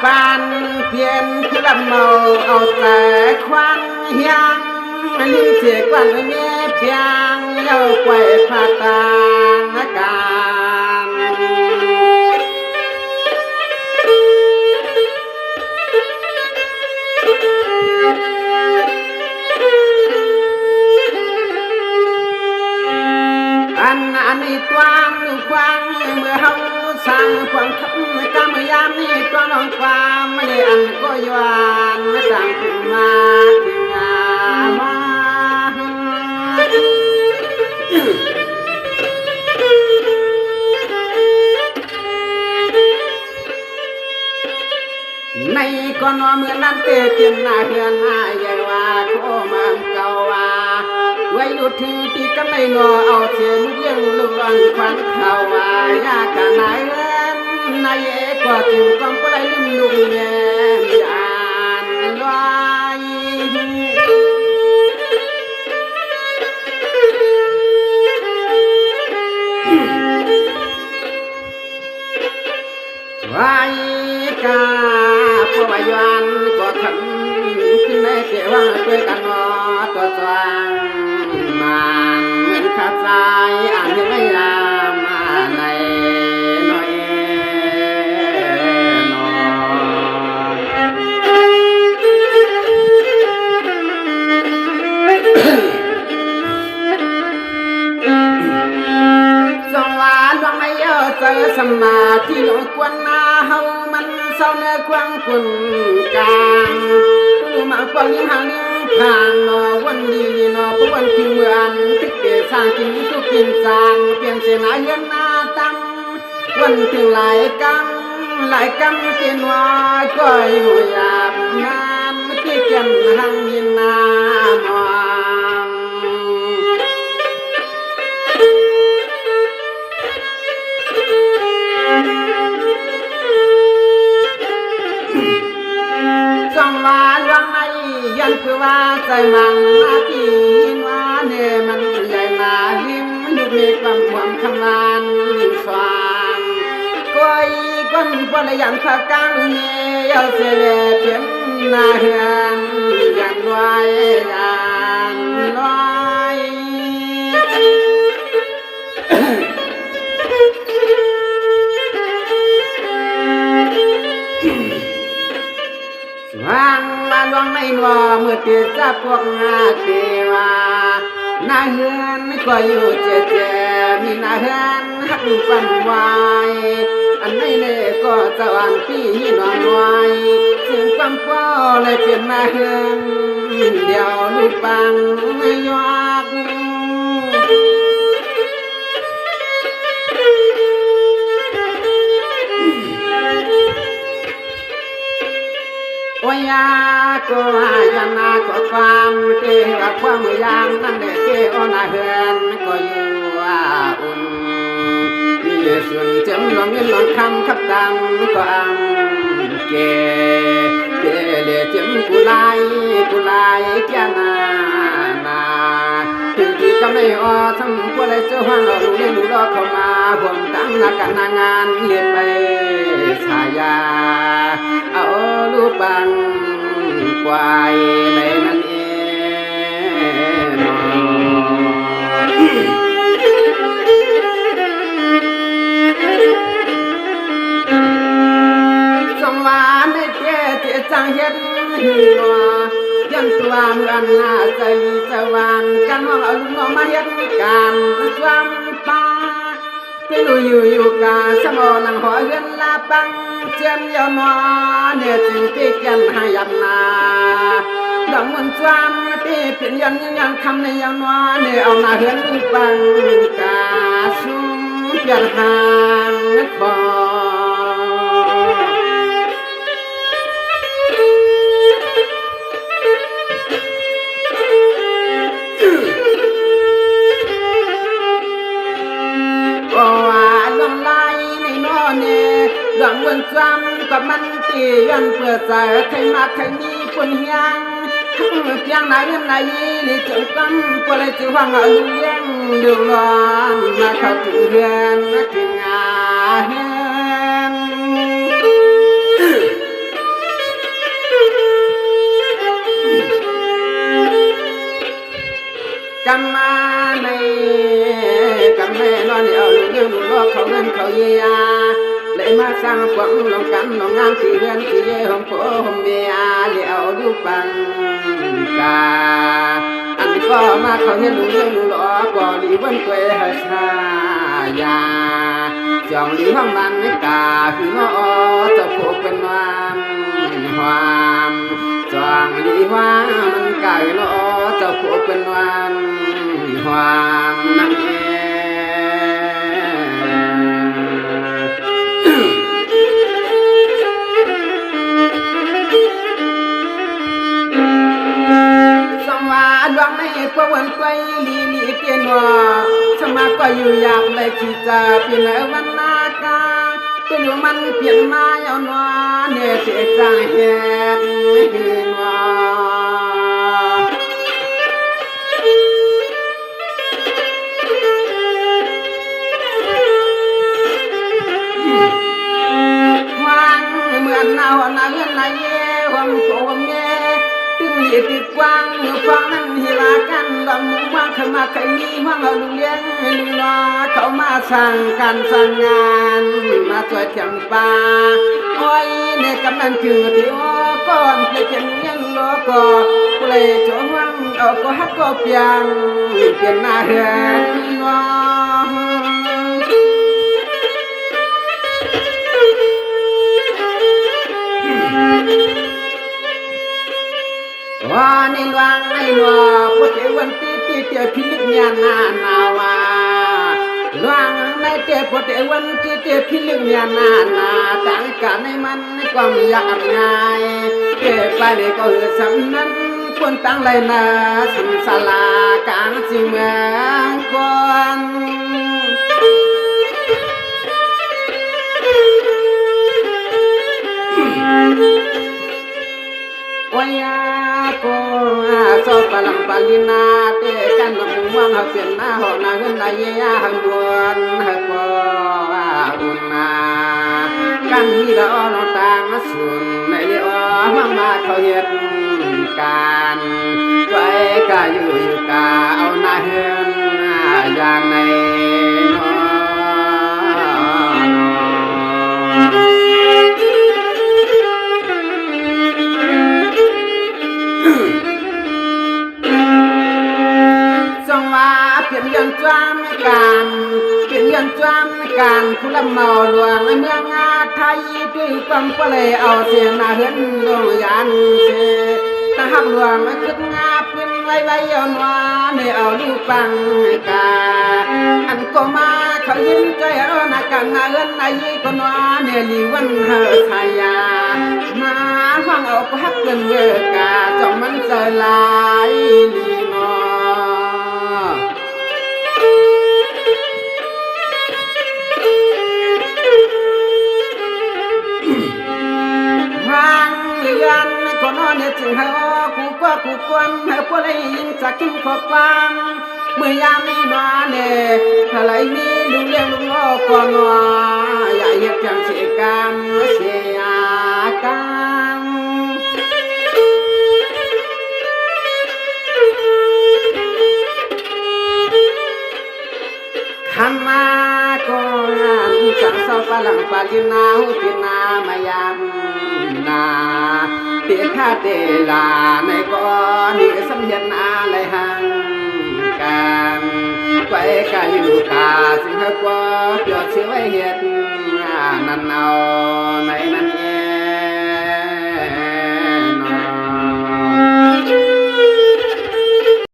ปานเพียนคือลำเมาเอาแต่ควันยังลิงเสียกวันเมียเพียงเย้าไว้ผาตางการอันนี้กว้างเมื่อเฮาสร้างความคำกำยามนี้ตัวน้องความไม่ได้อันก็ยวนไม่ต่างถึงมาถึงมาในก่อนว่าเมื่อนั้นเตียนหน้าเฮือนหน้าใหญ่ว่าโคมันเก่าว่าไว้ดูถือที่ก็ไม่งอเอาเสียงเลี้ยงลูกอันควันเขาว่ายากกันไหนเล่นนายเอกก็จึงต้องก็ได้ลืมลุงแม่ยานไว้ไว้กาพวกวายันก็ทำขึ้นในเสียว่าด้วยกันนอตัวจางมันเหมือนขาดใจอ่านไม่ยามในน้อยนสองล้านดวงไม่เยอะเจอสมาที่หลงกวนนาเฮามันเศร้าเนื้อควงกุนกลางดูมาปองยิ่งห่างยิ่งห่างนอวันดีนอพวันกินเมื่อนติดเกสร้างกินทุกกินจางเปลี่ยนเสียนาเยือนนาตั้งวันถึงหลายกำกินว่าก็อยู่ยามงานที่เกียนห่างยินนามองสองว่าเรื่องในยันคือว่าใจมันนาทีว่าเนี่ยมันใหญ่นาหิมลูกมีความหวังทำงานสว่างก้อยก้นปนยันผักกลางเนี่ยเอาเสียเพียงนาเฮือนยันไว้ยันลอยวางมาลวงในนัวเมื่อเตียจะพวกนาเทวานาเฮือนก็อยู่เจมีนาเฮือนหักฟันไว้อันในเล่ก็จะอ่านพี่นอนไว้ถึงความป้อเลยเปลี่ยนนาเฮือนเดี๋ยวลูกปังไม่ยอกโอ้ยาก็ยานาก็ความเกว่าความยามนั่นแหละเกอนาเฮือนก็อยู่อุ่นมีส่วนเจ็มลองเงินลองคำขับตังก็อังเกเลเจ็มกุไลแก่นาถึงที่ก็ไม่ออทั้งพวกไรเจ้าห้างเราดูได้ดูรอเข้ามาห่วงตั้งนักการงานเลียไปฉายาเอาลูกบังควายในนั้นเองสมวานในเจ้าจังเห็นหัวยันตัวเมื่อหน้าใจจะวานกันว่าเอาลูกมาเห็นกันความป่าที่รู้อยู่กาสมอนังหอยเงินลาปังเจียมยาวนาเนี่ยจึงที่กันให้ยันนาดังมันจามที่เปลี่ยนยังคำในยาวนาเนี่ยเอานาเฮือนปังกาสุ่มเปลี่ยนหางคอดังวันจำกับมันตียันเปิดใจใครมาใครมีคนเฮียงเพียงไหนเงินไหนหรือจงกำก็เลยจะว่างเอาลูกเลี้ยงดูร้อนมาเข้าถึงเรือนมาถึงงาน ลี้ยงลูกล้อเขาเงินเขาเยียเลยมาสร้างความลงกันลงงานที่เรือนที่เย่หอมโผหอมเมียเลี้ยวดูปังกาอันนี้ก็มาเขาเห็นลูกเลี้ยงลูกล้อก็ลีวันตัวหาชายาจองลีห้องมันไม่กาคือน้อจะผูกเป็นวันความจองลีว่ามันกาคือน้อจะผูกเป็นวันความนั่นเองดวงในพวันไปลีลีเตียนวสมาก็อยู่อยากเลยที่จะเปลี่ยนวันนากาเป็นอยู่มันเปลี่ยนมาเอาหนวเนี่ยเสียใจแหบหืนวางเหมือนเอาหน้าเงินหน้าเย่ความโกมเย่ตึงเหยียดติดกว้างฟังนั้นฮิลากันดำมุว่างเข้ามาใครมีว่างเอาลุงเลี้ยงลุงล้อเขามาสั่งการสั่งงานมาช่วยเทียมป่าโอ้ยในกำนันคือที่อ้อก่อนเปลี่ยนเลี้ยงล้อก็เลยโจว่างเอาก็ฮักก็เปลี่ยนหน้าเฮือนล้อว่าในหลวงในหลวงพุทธวันที่เตียพิลิกญาณนาวาหลวงในเตียพุทธวันที่เตียพิลิกญาณนาตั้งการในมันในความยากง่ายเก็บไปในก็เหือสำนั้นควรตั้งเลยนะสังสารากลางจิเมืองก่อนวายาโกสอบพลังปาลินาเตกันนมุวังเปลี่ยนหน้าหอนาเงินนายยาหังบวนหักบ่อุณากันมีดอกนต่างสุนในเลี้ยวมาเขาเฮ็ดการไว้ก็อยู่กาเอาหน้าเฮือนอย่างในเปลี่ยนยันจามการเปลี่ยนยันจามการผู้ละเมาหลวงในเมืองอาไทยด้วยความก็เลยเอาเสียนาเห็นดวงยันเสตาหักหลวงไม่คิดงาเป็นไว้เอาหนวเนี่ยเอาลูกปังกาอันก็มาเขายิ้มใจเอาหน้ากันนาเงินนายก็หนวเนี่ยลีวันเฮอชายามาฟังเอาก็ฮักเกินเวกาจอมมันใจลายลีนอยันคนนอนเนี่ยจึงให้กูก็กูกวนให้พวกได้ยินจากกินขอบฟังเมื่อยามมีนอนเนี่ยอะไรมีลุงเลี้ยงลุงล้อก่อนว่าอย่าเหยียบจังเสียกรรมเสียกรรมขันมาก็จังสาวฝรั่งปาลินาหุตินามายามนาเตียข้าเตลาในก้อนนี่สำเห็นอะไรหังกันไปกันอยู่กาสิงห์กว่าเปลี่ยนเชื่อไว้เห็ดนั่นเอาในนั้น